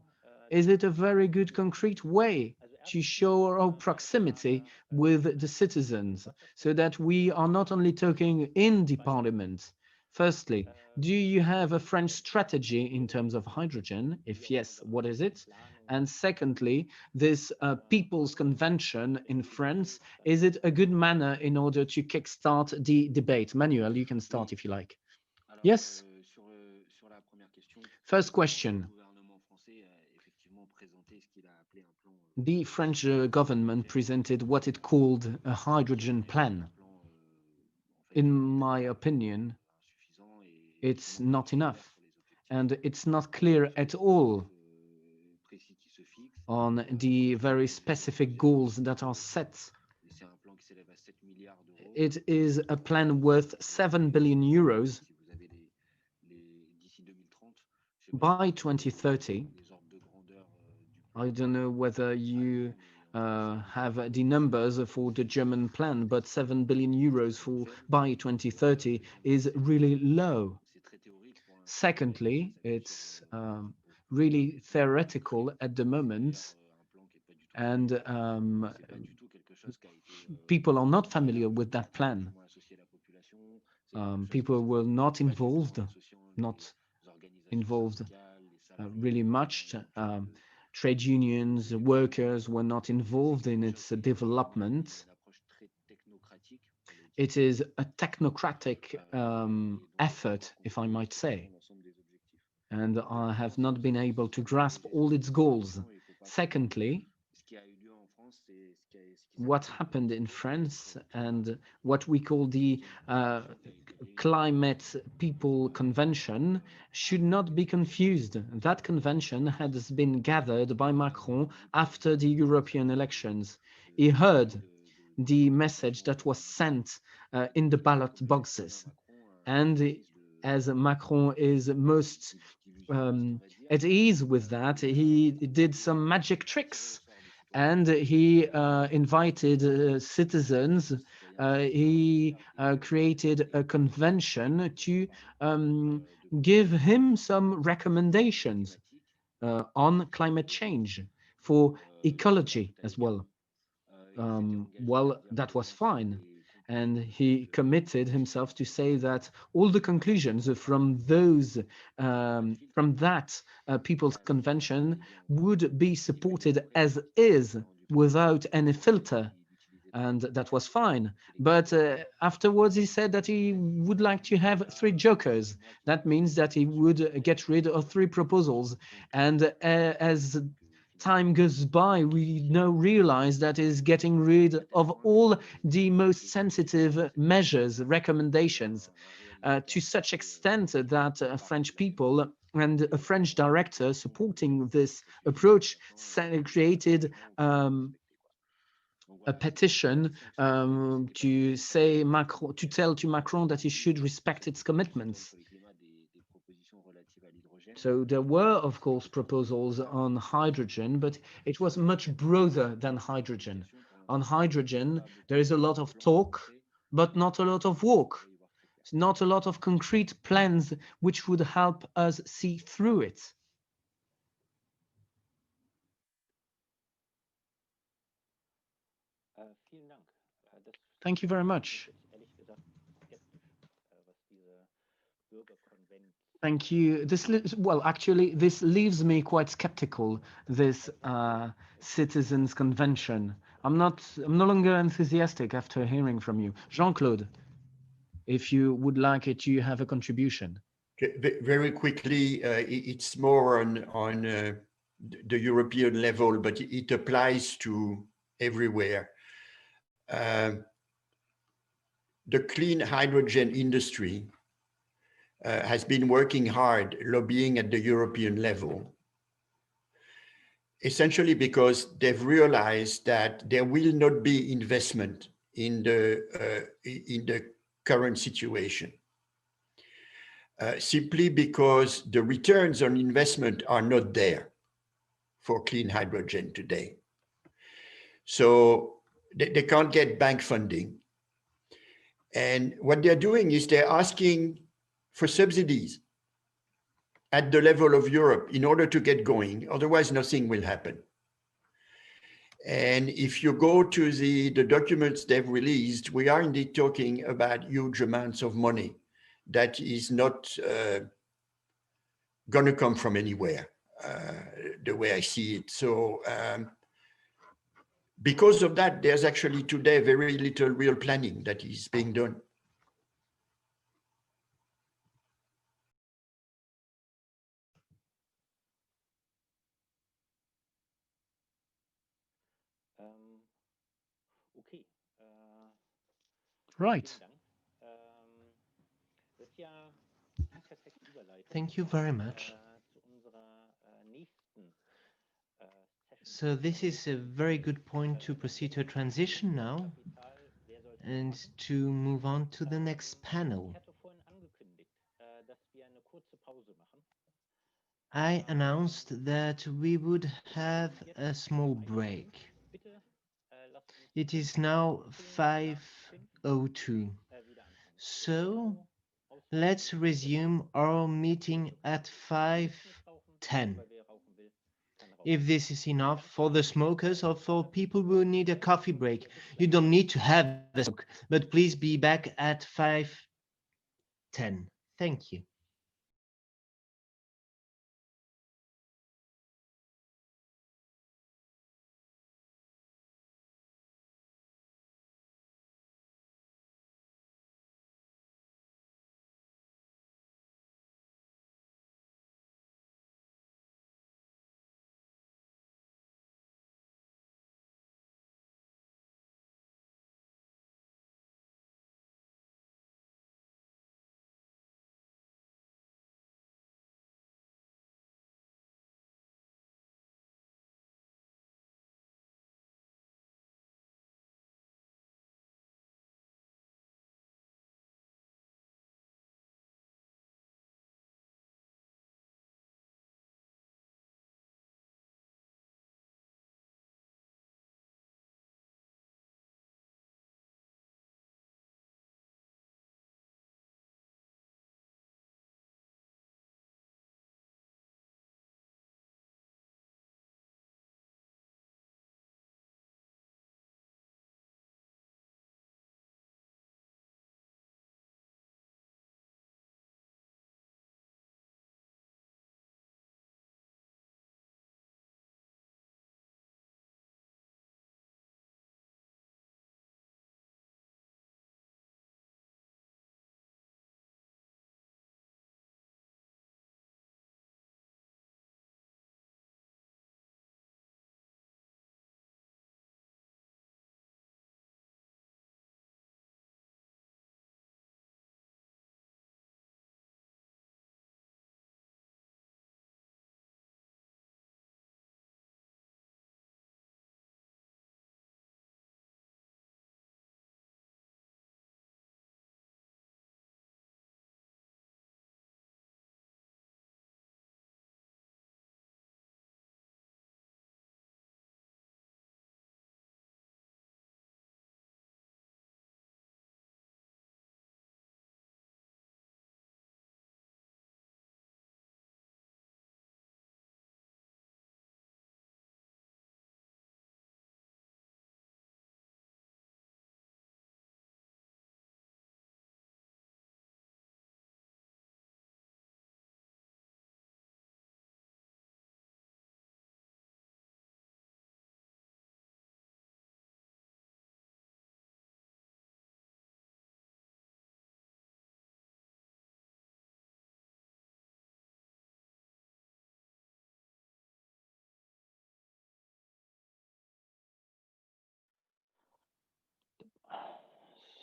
Speaker 1: Is it a very good concrete way to show our proximity with the citizens so that we are not only talking in the parliament? Firstly, do you have a French strategy in terms of hydrogen? If yes, what is it? And secondly, this People's Convention in France, is it a good manner in order to kickstart the debate? Manuel, you can start if you like. Yes. First question. The French government presented what it called a hydrogen plan. In my opinion, it's not enough, and it's not clear at all on the very specific goals that are set. It is a plan worth 7 billion euros by 2030. I don't know whether you have the numbers for the German plan, but 7 billion euros by 2030 is really low. Secondly, it's really theoretical at the moment, and people are not familiar with that plan. People were not involved really much. Trade unions, workers were not involved in its development. It is a technocratic effort, if I might say, and I have not been able to grasp all its goals. Secondly, what happened in France and what we call the Climate People Convention should not be confused. That convention has been gathered by Macron after the European elections. He heard the message that was sent in the ballot boxes. And as Macron is most at ease with that, he did some magic tricks and he invited citizens. He created a convention to give him some recommendations on climate change for ecology as well. Well, that was fine. And he committed himself to say that all the conclusions from that People's Convention would be supported as is without any filter. And that was fine. But afterwards, he said that he would like to have three jokers. That means that he would get rid of three proposals. And as time goes by, we now realize that is getting rid of all the most sensitive measures, recommendations, to such extent that French people and a French director supporting this approach created a petition to say Macron, to tell to Macron that he should respect its commitments. So there were, of course, proposals on hydrogen, but it was much broader than hydrogen. On hydrogen, there is a lot of talk, but not a lot of work. Not a lot of concrete plans which would help us see through it.
Speaker 4: Vielen Dank. Das
Speaker 1: Thank you very much.
Speaker 4: ehrlich gesagt skeptisch, was diese Bürgerkonvent.
Speaker 1: Thank you. Well, actually, this leaves me quite skeptical, this citizens convention. I'm no longer enthusiastic after hearing from you. Jean-Claude, if you would like it, you have a contribution.
Speaker 3: Very quickly, it's more on the European level, but it applies to everywhere. The clean hydrogen industry has been working hard, lobbying at the European level, essentially because they've realized that there will not be investment in the current situation. Simply because the returns on investment are not there for clean hydrogen today. So they can't get bank funding. And what they're doing is they're asking for subsidies at the level of Europe in order to get going. Otherwise, nothing will happen. And if you go to the documents they've released, we are indeed talking about huge amounts of money that is not going to come from anywhere, the way I see it. So because of that, there's actually today very little real planning that is being done.
Speaker 4: Okay.
Speaker 1: Right.
Speaker 4: Vielen Dank. Das ist ja eine perfekte Überleitung
Speaker 2: Thank you very much.
Speaker 4: zu unserer nächsten Session.
Speaker 2: So this is a very good point to proceed to a transition now
Speaker 4: Kapital, wer soll
Speaker 2: and to move on to the next panel.
Speaker 4: Ich hatte vorhin angekündigt, dass wir eine kurze Pause machen.
Speaker 2: I announced that we would have a small break.
Speaker 4: Bitte lasst uns
Speaker 2: It is now 5:02.
Speaker 4: wieder anfangen.
Speaker 2: So let's resume our meeting at 5:10.
Speaker 4: Weil wir
Speaker 2: if this is enough for the smokers or for people who need a coffee break. You don't need to have the smoke, but please be back at 5:10. Thank you.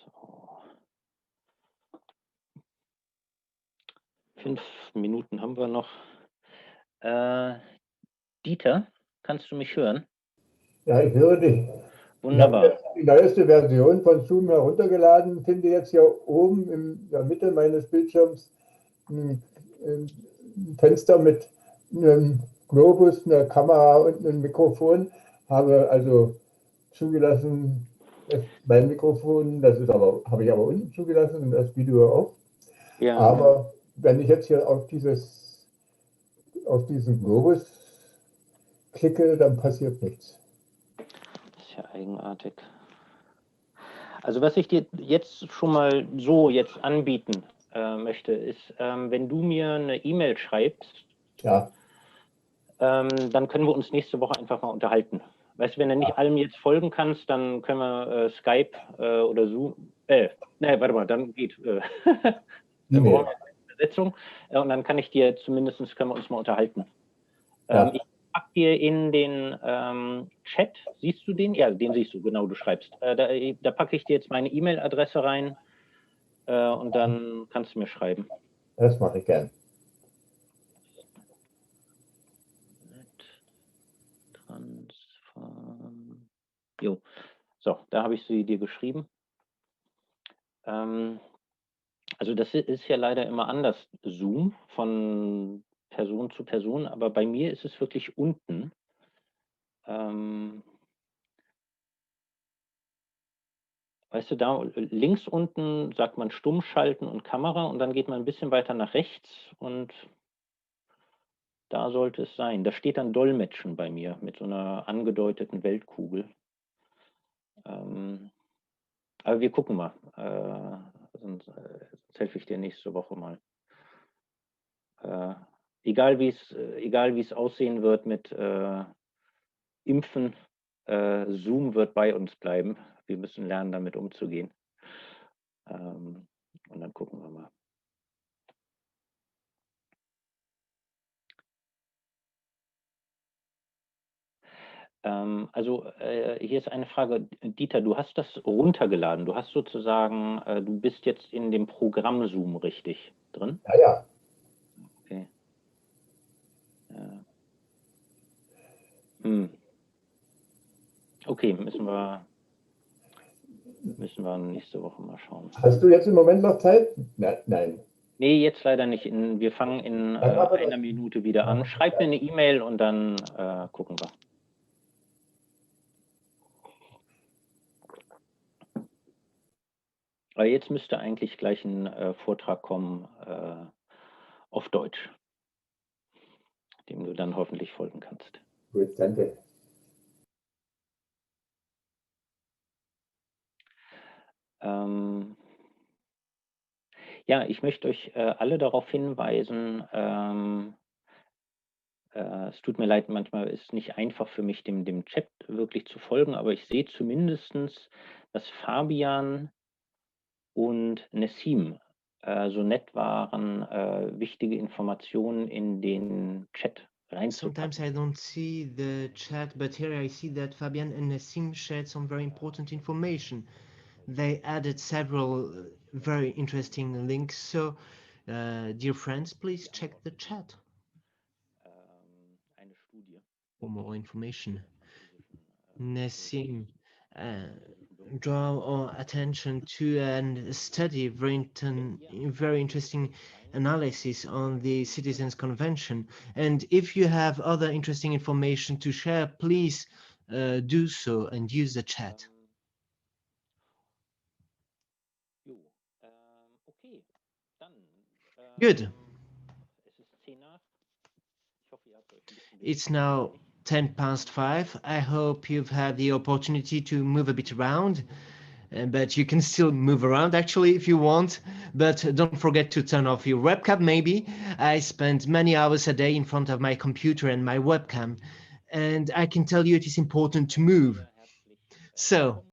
Speaker 4: So. 5 Minuten haben wir noch. Dieter, kannst du mich hören?
Speaker 5: Ja, ich höre dich. Ich habe
Speaker 4: Wunderbar.
Speaker 5: jetzt die neueste Version von Zoom heruntergeladen, finde jetzt hier oben in der Mitte meines Bildschirms ein Fenster mit einem Globus, einer Kamera und einem Mikrofon. Habe also zugelassen, mein Mikrofon, das ist aber, habe ich aber unten zugelassen und das Video auch.
Speaker 4: Ja,
Speaker 5: Aber wenn ich jetzt hier auf diesen Globus klicke, dann passiert nichts.
Speaker 4: das ist ja eigenartig. Also was ich dir jetzt schon mal so jetzt anbieten möchte, ist, wenn du mir eine E-Mail schreibst,
Speaker 5: Ja,
Speaker 4: dann können wir uns nächste Woche einfach mal unterhalten. Weißt du, wenn du nicht allem jetzt folgen kannst, dann können wir Skype oder Zoom, warte mal, dann geht dann brauchen wir eine Übersetzung und dann kann ich dir zumindest, können wir uns mal unterhalten.
Speaker 5: Ja.
Speaker 4: Ich packe dir in den Chat, siehst du den? Ja, den siehst du, genau, du schreibst. Da packe ich dir jetzt meine E-Mail-Adresse rein und dann kannst du mir schreiben.
Speaker 5: Das mache ich gern.
Speaker 4: Transform. Jo, so, da habe ich sie dir geschrieben. Also das ist ja leider immer anders, Zoom von Person zu Person, aber bei mir ist es wirklich unten. Weißt du, da links unten sagt man Stummschalten und Kamera und dann geht man ein bisschen weiter nach rechts und Da sollte es sein. Da steht dann Dolmetschen bei mir mit so einer angedeuteten Weltkugel. Aber wir gucken mal. Sonst helfe ich dir nächste Woche mal. Egal wie es aussehen wird mit Impfen, Zoom wird bei uns bleiben. Wir müssen lernen, damit umzugehen. Und dann gucken wir mal. Also hier ist eine Frage, Dieter, du hast das runtergeladen. Du hast sozusagen, du bist jetzt in dem Programm Zoom richtig drin?
Speaker 5: Ja, ja.
Speaker 4: Okay. Okay, müssen wir nächste Woche mal schauen.
Speaker 5: Hast du jetzt im Moment noch Zeit? Nein.
Speaker 4: Nee, jetzt leider nicht. Wir fangen in einer Minute wieder an. Schreib mir eine E-Mail und dann gucken wir. Aber jetzt müsste eigentlich gleich ein Vortrag kommen auf Deutsch, dem du dann hoffentlich folgen kannst.
Speaker 5: Gut, danke.
Speaker 4: Ja, ich möchte euch alle darauf hinweisen, es tut mir leid, manchmal ist es nicht einfach für mich, dem Chat wirklich zu folgen, aber ich sehe zumindest, dass Fabian und Nessim so nett waren, wichtige Informationen in den Chat reinzupacken.
Speaker 2: Sometimes I don't see the chat, but here I see that Fabian and Nassim shared some very important information. They added several very interesting links. So, dear friends, please check the chat
Speaker 4: Eine Studie.
Speaker 2: for more information. Nassim draw our attention to a study, very interesting analysis on the Citizens Convention. And if you have other interesting information to share, please do so and use the chat.
Speaker 4: Okay, dann.
Speaker 2: Good.
Speaker 4: Es ist 10 nach. Ich hoffe, ihr habt euch ein bisschen
Speaker 2: It's now 5:10. I hope you've had the opportunity to move a bit around, but you can still move around actually if you want, but don't forget to turn off your webcam maybe. I spend many hours a day in front of my computer and my webcam, and I can tell you it is important to move. So